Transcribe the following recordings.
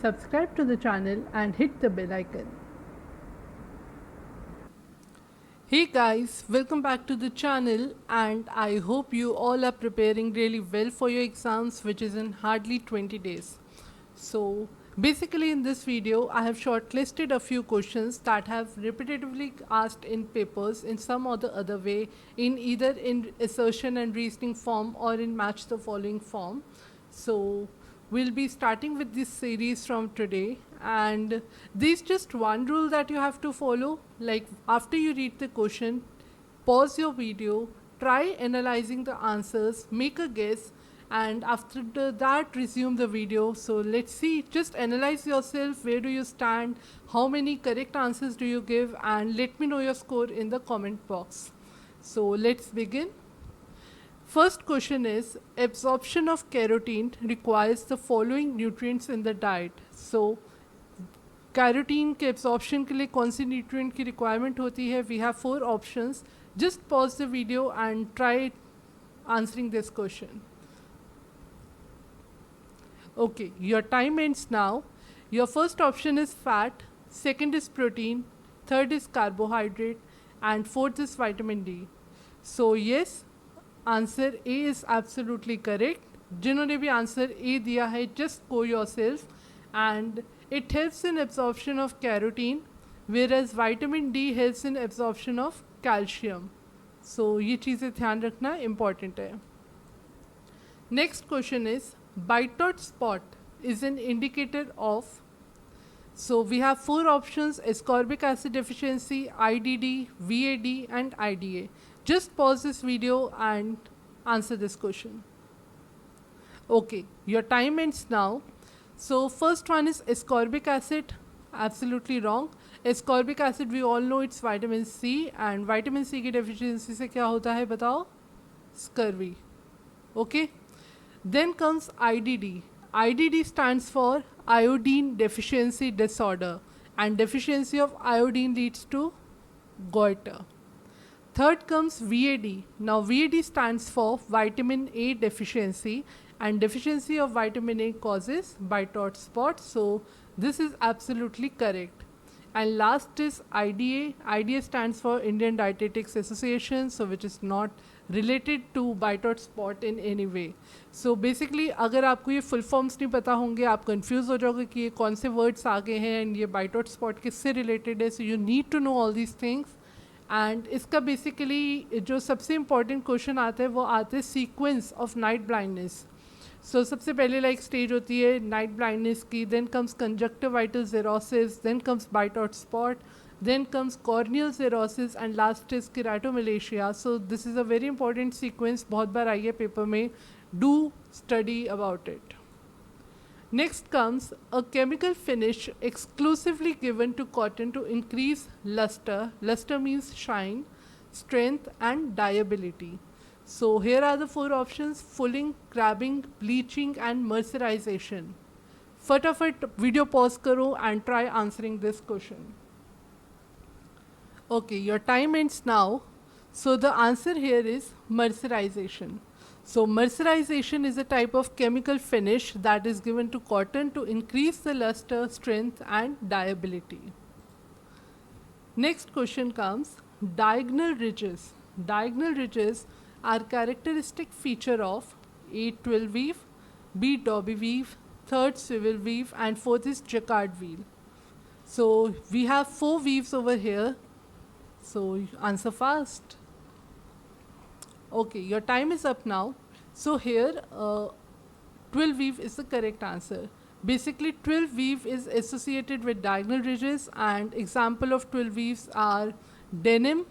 subscribe to the channel and hit the bell icon. Hey guys, welcome back to the channel and I hope you all are preparing really well for your exams, which is in hardly 20 days. So basically in this video I have shortlisted a few questions that have repetitively asked in papers in some or the other way, in either in assertion and reasoning form or in match the following form. So we'll be starting with this series from today, and there's just one rule that you have to follow. Like, after you read the question, pause your video, try analyzing the answers, make a guess, and after that resume the video. So let's see, just analyze yourself, where do you stand, how many correct answers do you give, and let me know your score in the comment box. So let's begin. First question is, absorption of carotene requires the following nutrients in the diet. So carotene के absorption के लिए कौन सी nutrient की requirement होती है? We have 4 options. Just pause the video and try answering this question. Okay, your time ends now. Your first option is fat, second is protein, third is carbohydrate, and fourth is vitamin D. So yes, answer A is absolutely correct. जिन्होंने भी answer A दिया है, just go yourself, and it helps in absorption of carotene, whereas vitamin D helps in absorption of calcium. So ये चीज़ें ध्यान रखना important है. Next question is, bite dot spot is an indicator of. So we have 4 options: ascorbic acid deficiency, IDD, VAD, and IDA. Just pause this video and answer this question. Okay, your time ends now. So first one is ascorbic acid. Absolutely wrong. Ascorbic acid, we all know it's vitamin C, and vitamin C की deficiency से क्या होता है बताओ? Scurvy. Okay. Then comes IDD. IDD stands for iodine deficiency disorder, and deficiency of iodine leads to goiter. Third comes VAD. Now VAD stands for vitamin A deficiency, and deficiency of vitamin A causes bite dot spot. So this is absolutely correct. And last is IDA. IDA stands for Indian Dietetics Association, so which is not related to bite dot spot in any way. So basically अगर आपको ये full forms नहीं पता होंगे, आप confuse हो जाओगे कि ये कौन से words आ गए हैं and ये bite dot spot किससे related है. So you need to know all these things. And इसका basically जो सबसे important question आता है वो आते हैं sequence of night blindness. So सबसे पहले like stage होती है night blindness की, then comes conjunctival xerosis, then comes bite dot spot, then comes corneal xerosis, and last is keratomalacia. So this is a very important sequence, बहुत बार आई है paper में. Do study about it. Next comes a chemical finish exclusively given to cotton to increase luster. Luster means shine, strength, and dyeability. So here are the 4 options: fulling, crabbing, bleaching, and mercerization. फटाफट video pause करो and try answering this question. Okay, your time ends now. So the answer here is mercerization. So mercerization is a type of chemical finish that is given to cotton to increase the luster, strength, and dyeability. Next question comes, diagonal ridges. Diagonal ridges are characteristic feature of A. Twill weave, B. Dobby weave, third swivel weave, and fourth is jacquard wheel. So we have 4 weaves over here. So answer fast. Okay, your time is up now. So here twill weave is the correct answer. Basically twill weave is associated with diagonal ridges, and example of twill weaves are denim.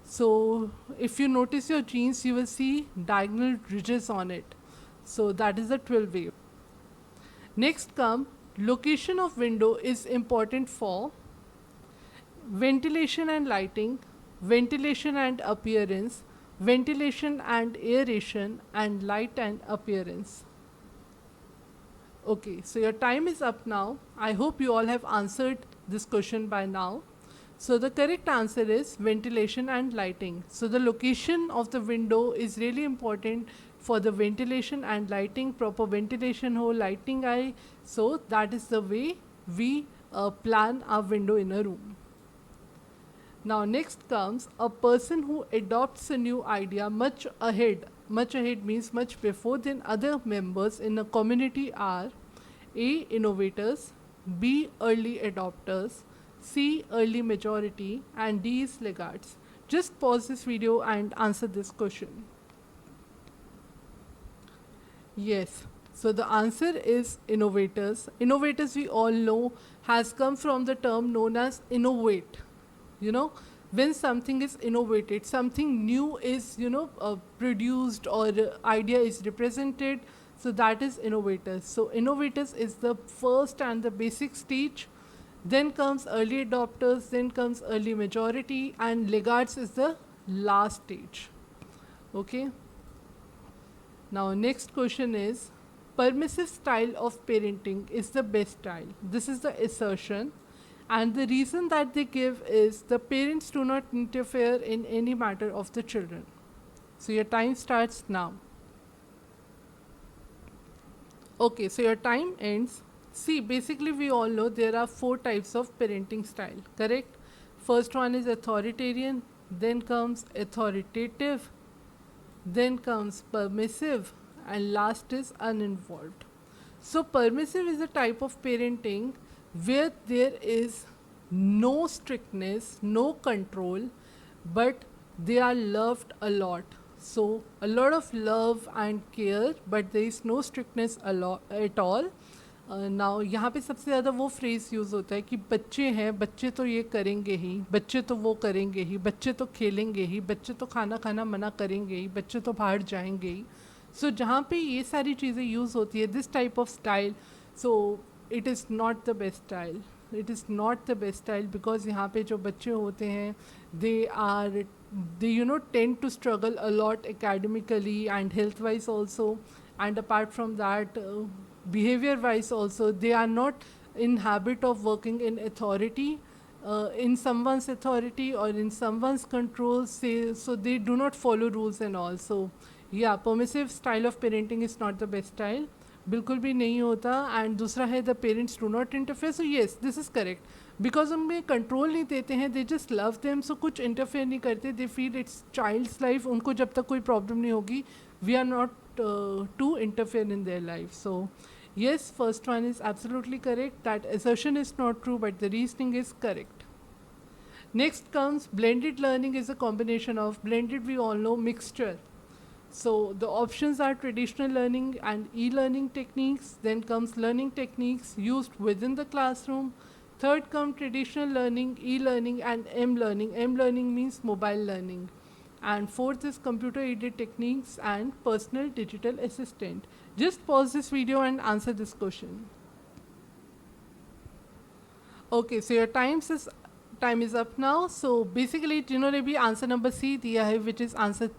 So if you notice your jeans, you will see diagonal ridges on it. So that is the twill weave. Next come, location of window is important for ventilation and lighting, ventilation and appearance, ventilation and aeration, and light and appearance. Okay, so your time is up now. I hope you all have answered this question by now. So the correct answer is ventilation and lighting. So the location of the window is really important for the ventilation and lighting, proper ventilation ho, lighting eye. So that is the way we plan our window in a room. Now next comes a person who adopts a new idea much ahead. Much ahead means much before than other members in a community are A. Innovators, B. Early adopters, C. Early majority, and D is laggards. Just pause this video and answer this question. Yes. So the answer is innovators. Innovators, we all know, has come from the term known as innovate. You know, when something is innovated, something new is, produced, or idea is represented. So that is innovators. So innovators is the first and the basic stage. Then comes early adopters, then comes early majority, and laggards is the last stage. Okay. Now next question is, permissive style of parenting is the best style. This is the assertion, and the reason that they give is the parents do not interfere in any matter of the children. So your time starts now. Okay, so your time ends. See, basically we all know there are 4 types of parenting style, correct? First one is authoritarian, then comes authoritative, then comes permissive, and last is uninvolved. So permissive is a type of parenting where there is no strictness, no control, but they are loved a lot. So a lot of love and care, but there is no strictness at all. Now यहाँ पे सबसे ज़्यादा वो phrase use होता है कि बच्चे हैं, बच्चे तो ये करेंगे ही, बच्चे तो वो करेंगे ही, बच्चे तो खेलेंगे ही, बच्चे तो खाना खाना मना करेंगे ही, बच्चे तो बाहर जाएंगे ही. सो जहाँ पे ये सारी चीज़ें यूज़ होती है, this type of style, so it is not the best style. It is not the best style because यहाँ पे जो बच्चे होते हैं, they tend to struggle a lot academically and health wise also, and apart from that, behavior wise also. They are not in habit of working in authority, in someone's authority or in someone's control, so they do not follow rules and all. So yeah, permissive style of parenting is not the best style, बिल्कुल भी नहीं होता. And दूसरा है the parents do not interfere. So yes, this is correct because उनमें control नहीं देते हैं, they just love them. So कुछ इंटरफेयर नहीं करते, they feel it's child's life. उनको जब तक कोई प्रॉब्लम नहीं होगी, we are not to interfere in their life. So yes, first one is absolutely correct. That assertion is not true, but the reasoning is correct. Next comes blended learning is a combination of blended, we all know, mixture. So the options are traditional learning and e-learning techniques. Then comes learning techniques used within the classroom. Third come traditional learning, e-learning and m-learning. M-learning means mobile learning. And fourth is computer aided techniques and personal digital assistant. Just pause this video and answer this question. Okay, so your time is up now. So basically, जिन्होंने भी answer number C दिया है, which is answer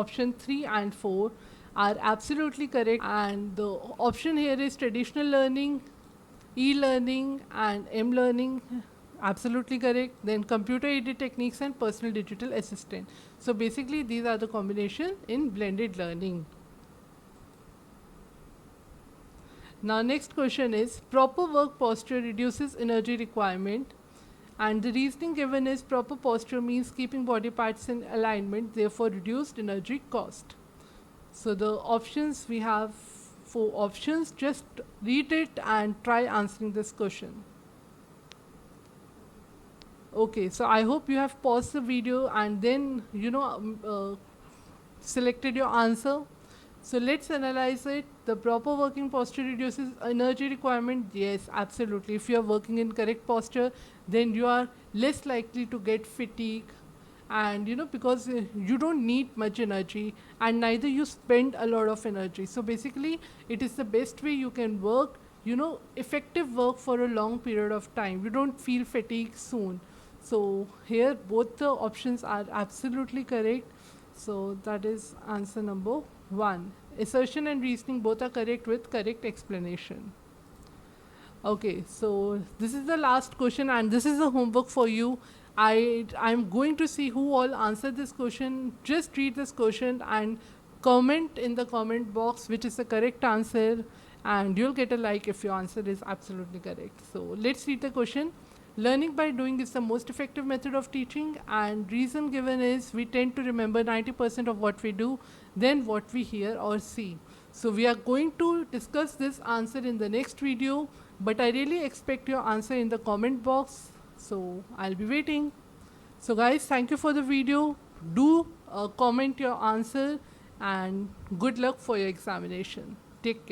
option 3 and 4, are absolutely correct. And the option here is traditional learning, e-learning and m-learning. Absolutely correct. Then computer aided techniques and personal digital assistant. So basically these are the combination in blended learning. Now next question is, proper work posture reduces energy requirement, and the reasoning given is proper posture means keeping body parts in alignment, therefore reduced energy cost. So the options, we have 4 options. Just read it and try answering this question. Okay, so I hope you have paused the video and then selected your answer. So let's analyze it. The proper working posture reduces energy requirement. Yes, absolutely. If you are working in correct posture, then you are less likely to get fatigue, and because you don't need much energy and neither you spend a lot of energy. So basically it is the best way you can work, effective work for a long period of time. You don't feel fatigue soon. So here both the options are absolutely correct. So that is answer number 1. Assertion and reasoning both are correct with correct explanation. Okay, so this is the last question and this is the homework for you. I'm going to see who all answered this question. Just read this question and comment in the comment box which is the correct answer, and you'll get a like if your answer is absolutely correct. So let's read the question. Learning by doing is the most effective method of teaching, and reason given is we tend to remember 90% of what we do than what we hear or see. So we are going to discuss this answer in the next video, but I really expect your answer in the comment box. So I'll be waiting. So guys, thank you for the video. Do comment your answer, and good luck for your examination. Take care.